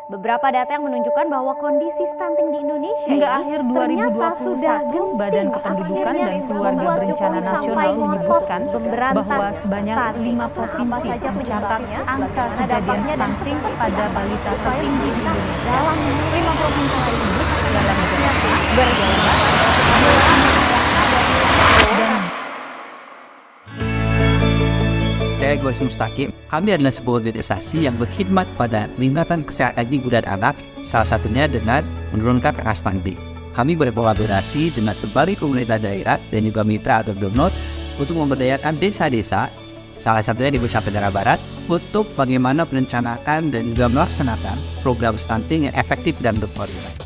Beberapa data yang menunjukkan bahwa kondisi stunting di Indonesia Hingga ini akhir ternyata sudah 2021, genting. Badan Kependudukan dan Keluarga Membuat Berencana Jokowi sampai Nasional ngotot menyebutkan memberantas bahwa sebanyak stunting. 5 Apa provinsi saja mencatat penyebabnya, angka bagaimana kejadian dampaknya, dan stunting seperti pada apa balita upaya tertinggi di pemerintah Indonesia. dalam 5 provinsi tersebut adalah Jawa Tengah, berjalan Jawa Barat, dan Saya Gus Mustaqim. Kami adalah sebuah organisasi yang berkhidmat pada peningkatan kesehatan ibu dan anak, salah satunya dengan menurunkan angka stunting. Kami berkolaborasi dengan berbagai pemerintah daerah dan juga mitra atau donor untuk memberdayakan desa-desa, salah satunya di Nusa Tenggara Barat, untuk bagaimana merencanakan dan juga melaksanakan program stunting yang efektif dan berkoordinasi.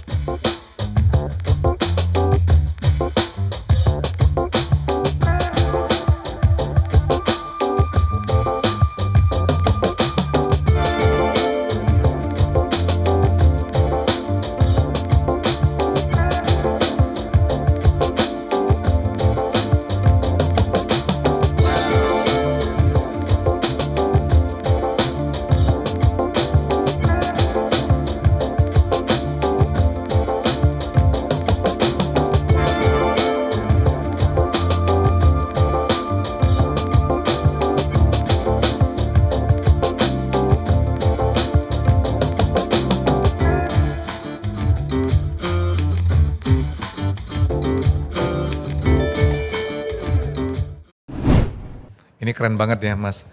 Ini keren banget ya Mas,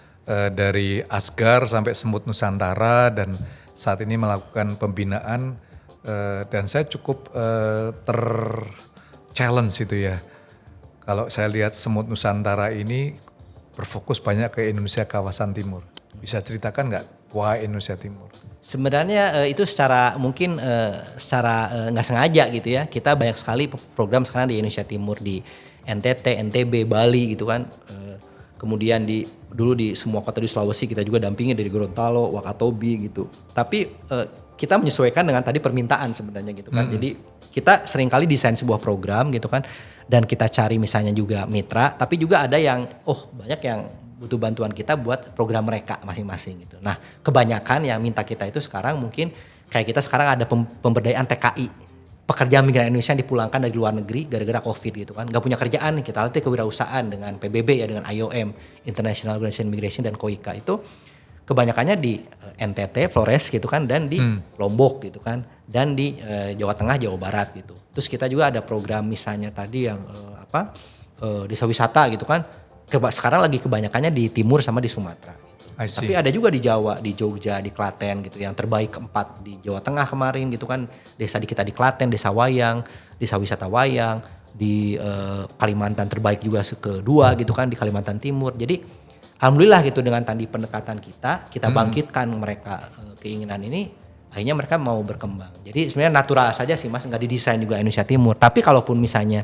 dari Asgar sampai Semut Nusantara dan saat ini melakukan pembinaan dan saya cukup ter-challenge itu ya. Kalau saya lihat Semut Nusantara ini berfokus banyak ke Indonesia kawasan timur. Bisa ceritakan nggak why Indonesia Timur? Sebenarnya itu secara mungkin secara nggak sengaja gitu ya. Kita banyak sekali program sekarang di Indonesia Timur, di NTT, NTB, Bali gitu kan. Kemudian dulu di semua kota di Sulawesi kita juga dampingi dari Gorontalo, Wakatobi gitu. Tapi kita menyesuaikan dengan tadi permintaan sebenarnya gitu kan. Jadi kita seringkali desain sebuah program gitu kan. Dan kita cari misalnya juga mitra. Tapi juga ada yang banyak yang butuh bantuan kita buat program mereka masing-masing gitu. Nah kebanyakan yang minta kita itu sekarang mungkin kayak kita sekarang ada pemberdayaan TKI. Pekerja migran Indonesia yang dipulangkan dari luar negeri gara-gara COVID gitu kan. Gak punya kerjaan nih, kita latih kewirausahaan dengan PBB ya, dengan IOM, International Organization Migration dan KOIKA itu kebanyakannya di NTT, Flores gitu kan, dan di Lombok gitu kan, dan di Jawa Tengah, Jawa Barat gitu. Terus kita juga ada program misalnya tadi yang desa wisata gitu kan, sekarang lagi kebanyakannya di Timur sama di Sumatera. Tapi ada juga di Jawa, di Jogja, di Klaten gitu. Yang terbaik keempat di Jawa Tengah kemarin gitu kan. Desa di kita di Klaten, Desa Wayang, Desa Wisata Wayang. Di Kalimantan terbaik juga kedua gitu kan, di Kalimantan Timur. Jadi alhamdulillah gitu dengan tadi pendekatan kita bangkitkan mereka keinginan ini. Akhirnya mereka mau berkembang. Jadi sebenarnya natural saja sih Mas, nggak didesain juga Indonesia Timur. Tapi kalaupun misalnya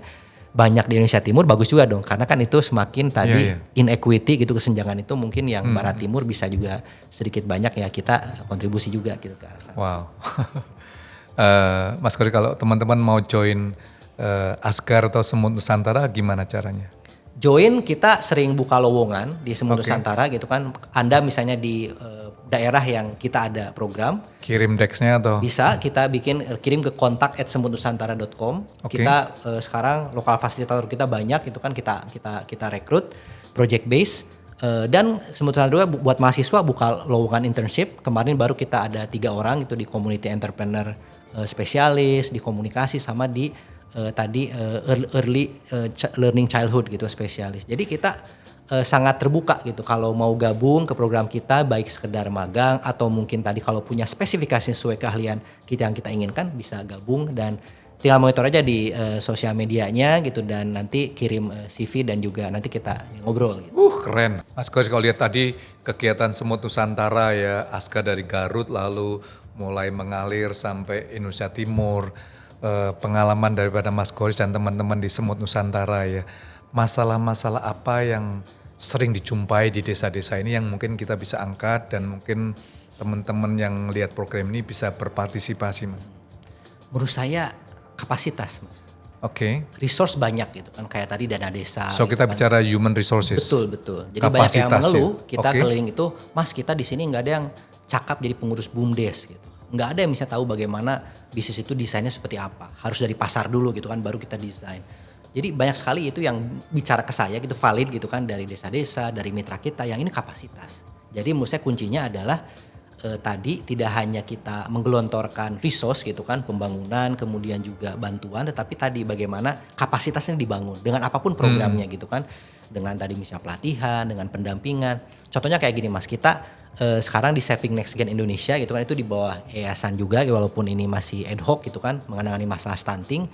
banyak di Indonesia Timur bagus juga dong, karena kan itu semakin tadi inequity gitu, kesenjangan itu mungkin yang Barat Timur bisa juga sedikit banyak ya kita kontribusi juga gitu ke arah sana. Wow. Mas Kori, kalau teman-teman mau join Asgar atau Semut Nusantara gimana caranya? Join, kita sering buka lowongan di Semut Nusantara gitu kan. Anda misalnya di daerah yang kita ada program, kirim decksnya atau? bisa kita kirim ke kontak@semutnusantara.com. Kita sekarang lokal fasilitator kita banyak itu kan, kita rekrut project base. Dan Semut Nusantara buat mahasiswa buka lowongan internship. Kemarin baru kita ada 3 orang itu di community entrepreneur spesialis, di komunikasi sama di early learning childhood gitu spesialis. Jadi kita sangat terbuka gitu kalau mau gabung ke program kita, baik sekedar magang atau mungkin tadi kalau punya spesifikasi sesuai keahlian kita yang kita inginkan bisa gabung, dan tinggal monitor aja di sosial medianya gitu, dan nanti kirim CV dan juga nanti kita ngobrol gitu. Keren. Mas Kori, kalau lihat tadi kegiatan Semut Nusantara ya, Asgar dari Garut lalu mulai mengalir sampai Indonesia Timur. Pengalaman daripada Mas Kori dan teman-teman di Semut Nusantara ya, masalah-masalah apa yang sering dijumpai di desa-desa ini yang mungkin kita bisa angkat dan mungkin teman-teman yang lihat program ini bisa berpartisipasi Mas? Menurut saya kapasitas Mas. Resource banyak gitu kan, kayak tadi dana desa. So gitu kita kan. bicara human resources. Betul. Jadi kapasitas banyak yang mengeluh, ya? kita keliling itu, Mas kita di sini nggak ada yang cakap jadi pengurus BUMDes gitu. nggak ada yang bisa tahu bagaimana bisnis itu desainnya seperti apa. Harus dari pasar dulu gitu kan, baru kita desain. Jadi banyak sekali itu yang bicara ke saya gitu, valid gitu kan, dari desa-desa, dari mitra kita, yang ini kapasitas. Jadi menurut saya kuncinya adalah tadi tidak hanya kita menggelontorkan resource gitu kan, pembangunan, kemudian juga bantuan, tetapi tadi bagaimana kapasitasnya dibangun dengan apapun programnya gitu kan, dengan tadi misalnya pelatihan, dengan pendampingan. Contohnya kayak gini Mas, kita sekarang di Saving Next Gen Indonesia gitu kan, itu di bawah yayasan juga walaupun ini masih ad hoc gitu kan, mengenai masalah stunting.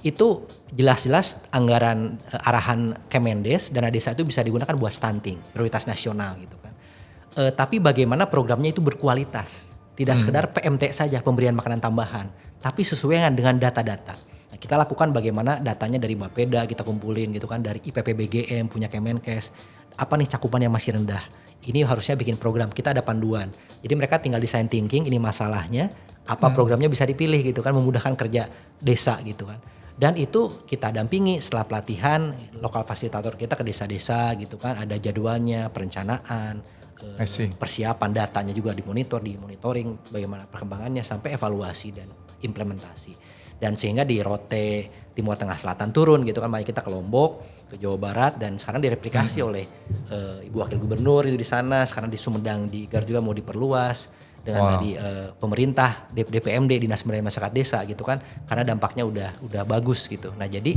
Itu jelas-jelas anggaran arahan Kemendes, dana desa itu bisa digunakan buat stunting, prioritas nasional gitu kan. Tapi bagaimana programnya itu berkualitas, tidak sekedar PMT saja, pemberian makanan tambahan, tapi sesuai dengan data-data. Nah, kita lakukan bagaimana datanya dari Bapeda kita kumpulin gitu kan, dari IPPBGM punya Kemenkes, apa nih cakupan yang masih rendah. Ini harusnya bikin program, kita ada panduan. Jadi mereka tinggal design thinking, ini masalahnya, apa programnya bisa dipilih gitu kan, memudahkan kerja desa gitu kan. Dan itu kita dampingi setelah pelatihan, lokal fasilitator kita ke desa-desa gitu kan, ada jadwalnya, perencanaan, persiapan datanya juga dimonitoring bagaimana perkembangannya sampai evaluasi dan implementasi. Dan sehingga di Rote Timur Tengah Selatan turun gitu kan, kita ke Lombok, ke Jawa Barat, dan sekarang direplikasi oleh Ibu Wakil Gubernur itu di sana. Sekarang di Sumedang di Gar juga mau diperluas dengan tadi pemerintah, DPMD, Dinas Pemberdayaan Masyarakat Desa gitu kan, karena dampaknya udah bagus gitu. Nah jadi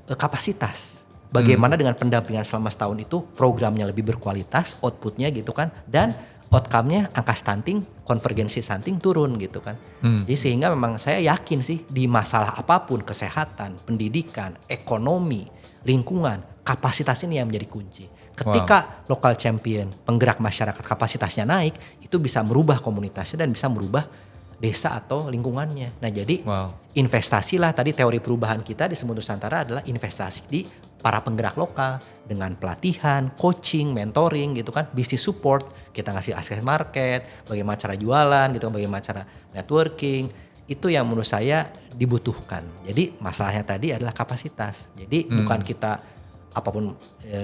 kapasitas. Bagaimana dengan pendampingan selama setahun itu programnya lebih berkualitas, outputnya gitu kan, dan outcome-nya angka stunting, konvergensi stunting turun gitu kan. Jadi sehingga memang saya yakin sih di masalah apapun, kesehatan, pendidikan, ekonomi, lingkungan, kapasitas ini yang menjadi kunci. Ketika local champion, penggerak masyarakat kapasitasnya naik, itu bisa merubah komunitasnya dan bisa merubah desa atau lingkungannya. Nah jadi investasilah, tadi teori perubahan kita di Semut Nusantara adalah investasi di para penggerak lokal dengan pelatihan, coaching, mentoring gitu kan, bisnis support, kita ngasih akses market, bagaimana cara jualan gitu kan, bagaimana cara networking, itu yang menurut saya dibutuhkan. Jadi masalahnya tadi adalah kapasitas. Jadi bukan kita apapun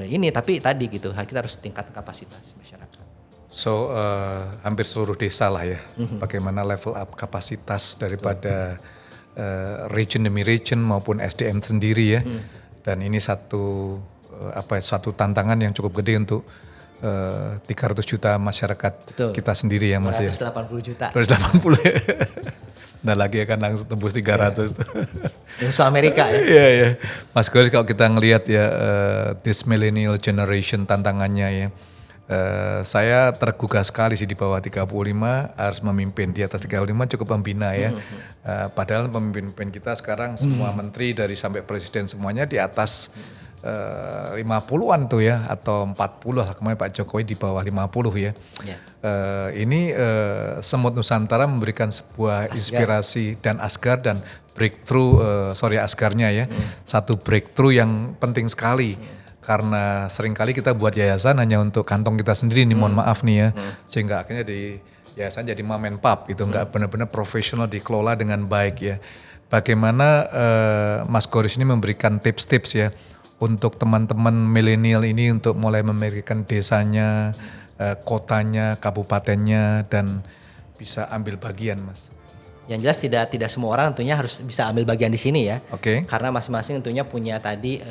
ini, tapi tadi gitu, kita harus tingkatkan kapasitas masyarakat. So hampir seluruh desa lah ya, bagaimana level up kapasitas daripada region demi region maupun SDM sendiri ya. Dan ini satu tantangan yang cukup gede untuk 300 juta masyarakat kita sendiri ya Mas ya. 280 juta. 280 ya. Nah lagi akan langsung tembus 300 tuh. Musuh Amerika ya. Iya ya. Mas Goris, kalau kita ngelihat ya this millennial generation tantangannya ya. Saya tergugah sekali sih di bawah 35 harus memimpin, di atas 35 cukup membina ya. Padahal pemimpin kita sekarang semua menteri dari sampai presiden semuanya di atas 50-an tuh ya, atau 40 lah, kemarin Pak Jokowi di bawah 50 ya. Ini Semut Nusantara memberikan sebuah inspirasi dan Asgar dan breakthrough, Asgarnya ya, satu breakthrough yang penting sekali. Karena seringkali kita buat yayasan hanya untuk kantong kita sendiri nih, mohon maaf nih ya, sehingga akhirnya di yayasan jadi mom and pop gitu, nggak benar-benar profesional dikelola dengan baik ya. Bagaimana Mas Goris ini memberikan tips-tips ya untuk teman-teman milenial ini untuk mulai memikirkan desanya, kotanya, kabupatennya, dan bisa ambil bagian Mas? Yang jelas tidak semua orang tentunya harus bisa ambil bagian di sini ya. Karena masing-masing tentunya punya tadi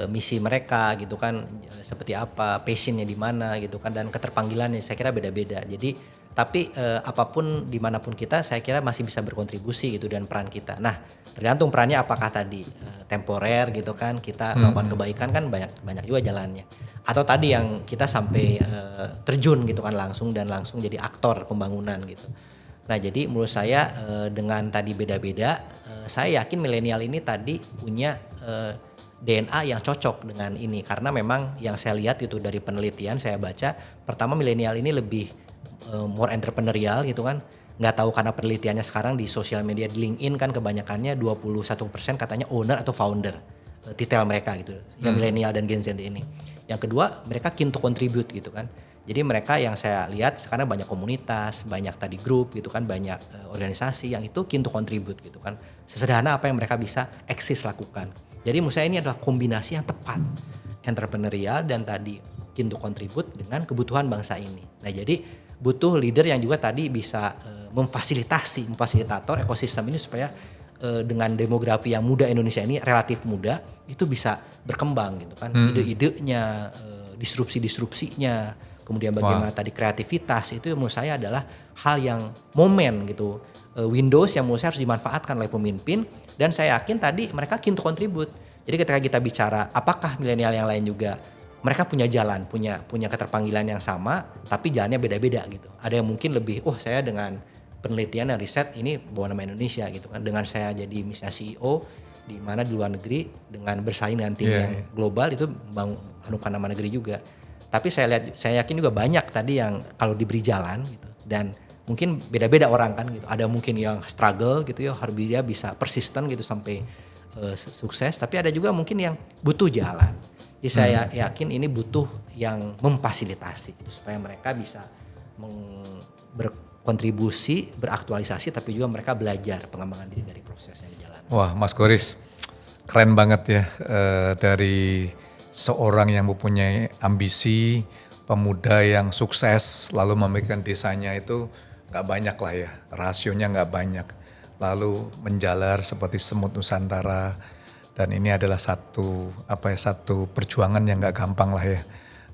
misi mereka gitu kan, seperti apa, passionnya di mana gitu kan, dan keterpanggilannya saya kira beda-beda. Jadi tapi apapun dimanapun kita, saya kira masih bisa berkontribusi gitu, dan peran kita. Nah tergantung perannya, apakah tadi temporer gitu kan, kita melakukan kebaikan kan banyak juga jalannya, atau tadi yang kita sampai terjun gitu kan langsung jadi aktor pembangunan gitu. Nah jadi menurut saya dengan tadi beda-beda, saya yakin milenial ini tadi punya DNA yang cocok dengan ini, karena memang yang saya lihat itu dari penelitian saya baca, pertama milenial ini lebih more entrepreneurial gitu kan, nggak tahu karena penelitiannya sekarang di sosial media, di LinkedIn kan kebanyakannya 21% katanya owner atau founder, titel mereka gitu, yang milenial dan Gen Z ini. Yang kedua mereka keen to contribute gitu kan, jadi mereka yang saya lihat sekarang banyak komunitas, banyak tadi grup gitu kan, banyak organisasi yang itu keen to contribute gitu kan, sesederhana apa yang mereka bisa eksis lakukan. Jadi menurut saya ini adalah kombinasi yang tepat, entrepreneurial dan tadi keen to contribute dengan kebutuhan bangsa ini. Nah jadi butuh leader yang juga tadi bisa memfasilitator ekosistem ini supaya dengan demografi yang muda Indonesia ini relatif muda itu bisa berkembang gitu kan. Ide-idenya, disrupsi-disrupsinya, kemudian bagaimana tadi kreativitas itu menurut saya adalah hal yang momen gitu. Windows yang menurut saya harus dimanfaatkan oleh pemimpin dan saya yakin tadi mereka keen to contribute. Jadi ketika kita bicara apakah milenial yang lain juga mereka punya jalan, punya keterpanggilan yang sama tapi jalannya beda-beda gitu. Ada yang mungkin lebih saya dengan penelitian dan riset ini bawa nama Indonesia gitu kan. Dengan saya jadi misalnya CEO di mana di luar negeri dengan bersaing dengan tim yang global itu mengharumkan nama negeri juga. Tapi saya yakin juga banyak tadi yang kalau diberi jalan gitu dan mungkin beda-beda orang kan gitu. Ada mungkin yang struggle gitu ya, harus dia bisa persisten gitu sampai sukses, tapi ada juga mungkin yang butuh jalan. Jadi saya yakin ini butuh yang memfasilitasi gitu, supaya mereka bisa berkontribusi, beraktualisasi, tapi juga mereka belajar pengembangan diri dari proses yang dijalani. Wah, Mas Koris, keren banget ya dari seorang yang mempunyai ambisi, pemuda yang sukses, lalu memikirkan desanya itu nggak banyak lah ya, rasionya nggak banyak. Lalu menjalar seperti semut Nusantara, dan ini adalah satu perjuangan yang nggak gampang lah ya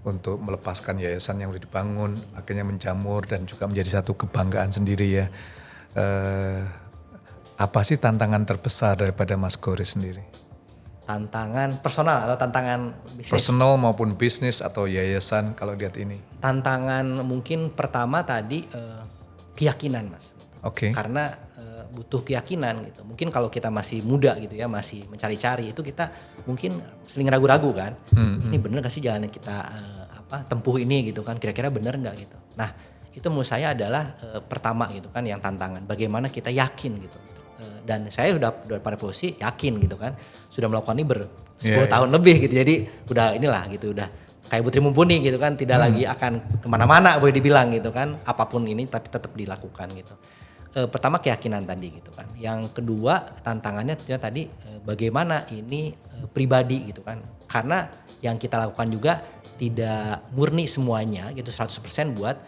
untuk melepaskan yayasan yang udah dibangun, akhirnya menjamur dan juga menjadi satu kebanggaan sendiri ya. Apa sih tantangan terbesar daripada Mas Koris sendiri? Tantangan personal atau tantangan bisnis? Personal maupun bisnis atau yayasan kalau lihat ini. Tantangan mungkin pertama tadi keyakinan Mas. Oke. Karena butuh keyakinan gitu. Mungkin kalau kita masih muda gitu ya, masih mencari-cari itu kita mungkin sering ragu-ragu kan. Ini bener gak sih jalan yang kita tempuh ini gitu kan, kira-kira bener gak gitu. Nah itu menurut saya adalah pertama gitu kan yang tantangan. Bagaimana kita yakin gitu. Dan saya udah pada posisi yakin gitu kan. Sudah melakukan ini 10 tahun lebih gitu. Jadi udah inilah gitu, udah kayak Putri Mumpuni gitu kan. Tidak lagi akan kemana-mana boleh dibilang gitu kan. Apapun ini tapi tetap dilakukan gitu. Pertama keyakinan tadi gitu kan. Yang kedua tantangannya tentunya tadi bagaimana ini pribadi gitu kan. Karena yang kita lakukan juga tidak murni semuanya gitu 100% buat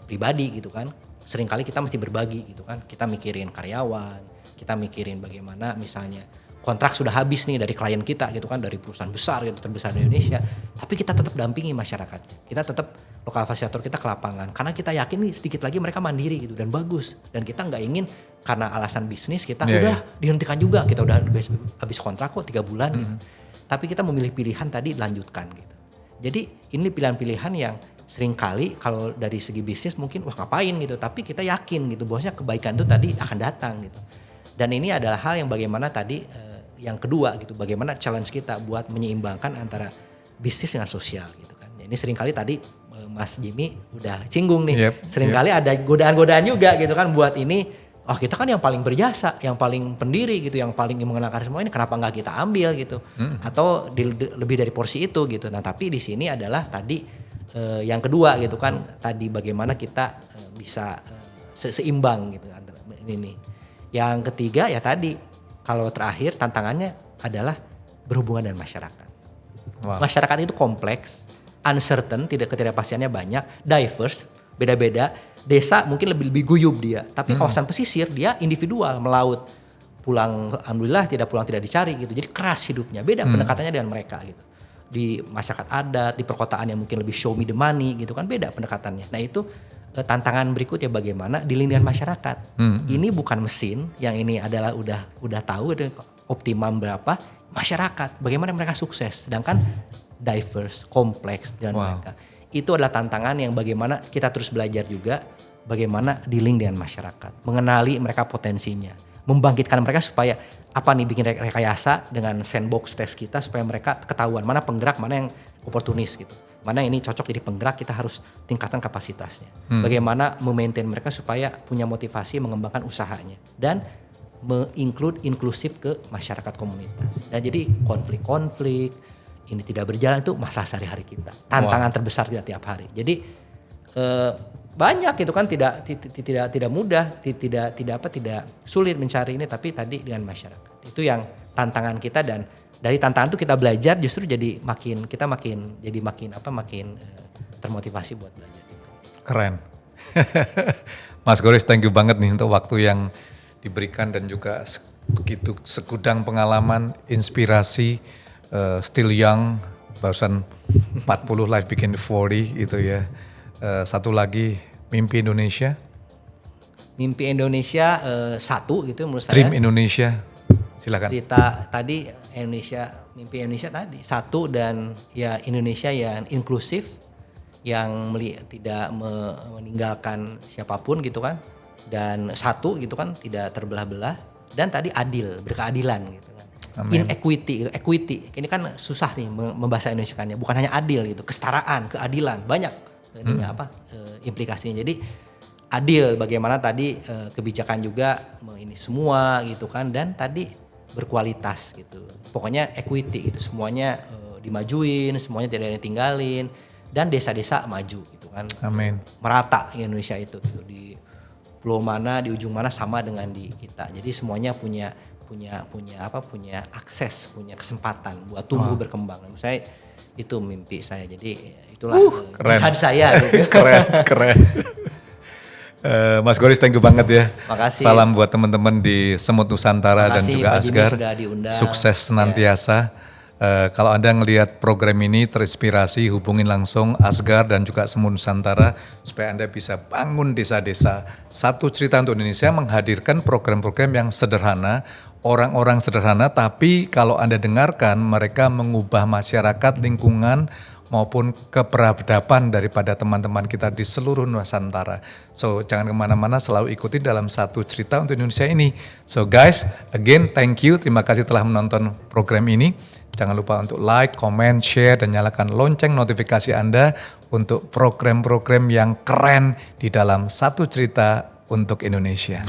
pribadi gitu kan. Seringkali kita mesti berbagi gitu kan. Kita mikirin karyawan, kita mikirin bagaimana misalnya kontrak sudah habis nih dari klien kita gitu kan, dari perusahaan besar gitu, terbesar di Indonesia, tapi kita tetap dampingi masyarakat. Kita tetap lokal fasilitator kita ke lapangan karena kita yakin nih sedikit lagi mereka mandiri gitu dan bagus, dan kita nggak ingin karena alasan bisnis kita dihentikan juga, kita udah habis kontrak kok 3 bulan gitu. Tapi kita memilih pilihan tadi lanjutkan gitu. Jadi ini pilihan-pilihan yang seringkali kalau dari segi bisnis mungkin ngapain gitu, tapi kita yakin gitu bahwasanya kebaikan itu tadi akan datang gitu. Dan ini adalah hal yang bagaimana tadi yang kedua gitu, bagaimana challenge kita buat menyeimbangkan antara bisnis dengan sosial gitu kan. Ini seringkali tadi Mas Jimmy udah singgung nih, seringkali ada godaan-godaan juga gitu kan buat ini. Kita kan yang paling berjasa, yang paling pendiri gitu, yang paling mengenalkan semua ini, kenapa nggak kita ambil gitu? Atau lebih dari porsi itu gitu. Nah tapi di sini adalah tadi yang kedua gitu kan, tadi bagaimana kita bisa seimbang gitu antara ini. Yang ketiga ya tadi. Kalau terakhir tantangannya adalah berhubungan dengan masyarakat. Wow. Masyarakat itu kompleks, uncertain, ketidakpastiannya banyak, diverse, beda-beda. Desa mungkin lebih guyup dia, tapi kawasan pesisir dia individual, melaut, pulang alhamdulillah, tidak pulang tidak dicari gitu. Jadi keras hidupnya, beda pendekatannya dengan mereka gitu. Di masyarakat adat, di perkotaan yang mungkin lebih show me the money gitu kan, beda pendekatannya. Nah itu tantangan berikutnya bagaimana dealing dengan masyarakat. Ini bukan mesin, yang ini adalah udah tahu optimum berapa, masyarakat bagaimana mereka sukses, sedangkan diverse, kompleks dan mereka. Itu adalah tantangan yang bagaimana kita terus belajar juga bagaimana dealing dengan masyarakat, mengenali mereka potensinya, membangkitkan mereka supaya apa nih bikin rekayasa dengan sandbox test kita supaya mereka ketahuan mana penggerak, mana yang oportunis gitu. Mana ini cocok jadi penggerak, kita harus tingkatkan kapasitasnya. Bagaimana memaintain mereka supaya punya motivasi mengembangkan usahanya. Dan inklusif ke masyarakat komunitas. Dan jadi konflik-konflik, ini tidak berjalan itu masalah sehari-hari kita. Tantangan terbesar kita tiap hari. Jadi banyak itu kan tidak mudah, tidak sulit mencari ini, tapi tadi dengan masyarakat. Itu yang tantangan kita, dan dari tantangan itu kita belajar justru jadi makin termotivasi buat belajar. Keren. Mas Goris, thank you banget nih untuk waktu yang diberikan dan juga begitu segudang pengalaman, inspirasi, still young, barusan 40, life begin 40 itu ya. Satu lagi, mimpi Indonesia. Mimpi Indonesia satu gitu menurut saya. Dream Indonesia, silakan. Cerita tadi Indonesia, mimpi Indonesia tadi satu, dan ya Indonesia yang inklusif, yang tidak meninggalkan siapapun gitu kan, dan satu gitu kan, tidak terbelah-belah, dan tadi adil, berkeadilan gitu kan. Amin. Inequity, equity ini kan susah nih membahasa Indonesiakannya, bukan hanya adil gitu, kesetaraan, keadilan, banyak ininya implikasinya. Jadi adil, bagaimana tadi kebijakan juga ini semua gitu kan, dan tadi berkualitas gitu. Pokoknya equity itu semuanya dimajuin, semuanya tidak ada yang tinggalin, dan desa-desa maju gitu kan. Amin. Merata Indonesia itu gitu. Di pulau mana, di ujung mana sama dengan di kita. Jadi semuanya punya akses, punya kesempatan buat tumbuh berkembang. Menurut saya itu mimpi saya. Jadi itulah jihad saya gitu. Keren. Mas Goris, thank you banget ya. Makasih. Salam buat teman-teman di Semut Nusantara dan Makasih, juga Pak Jimmy Asgar. sudah diundang. Sukses senantiasa. Kalau Anda ngelihat program ini terinspirasi, hubungin langsung Asgar dan juga Semut Nusantara supaya Anda bisa bangun desa-desa. Satu Cerita untuk Indonesia menghadirkan program-program yang sederhana, orang-orang sederhana, tapi kalau Anda dengarkan mereka mengubah masyarakat, lingkungan, maupun keberadaban daripada teman-teman kita di seluruh Nusantara. So jangan kemana-mana, selalu ikuti dalam Satu Cerita untuk Indonesia ini. So guys, again thank you, terima kasih telah menonton program ini. Jangan lupa untuk like, comment, share, dan nyalakan lonceng notifikasi Anda untuk program-program yang keren di dalam Satu Cerita untuk Indonesia.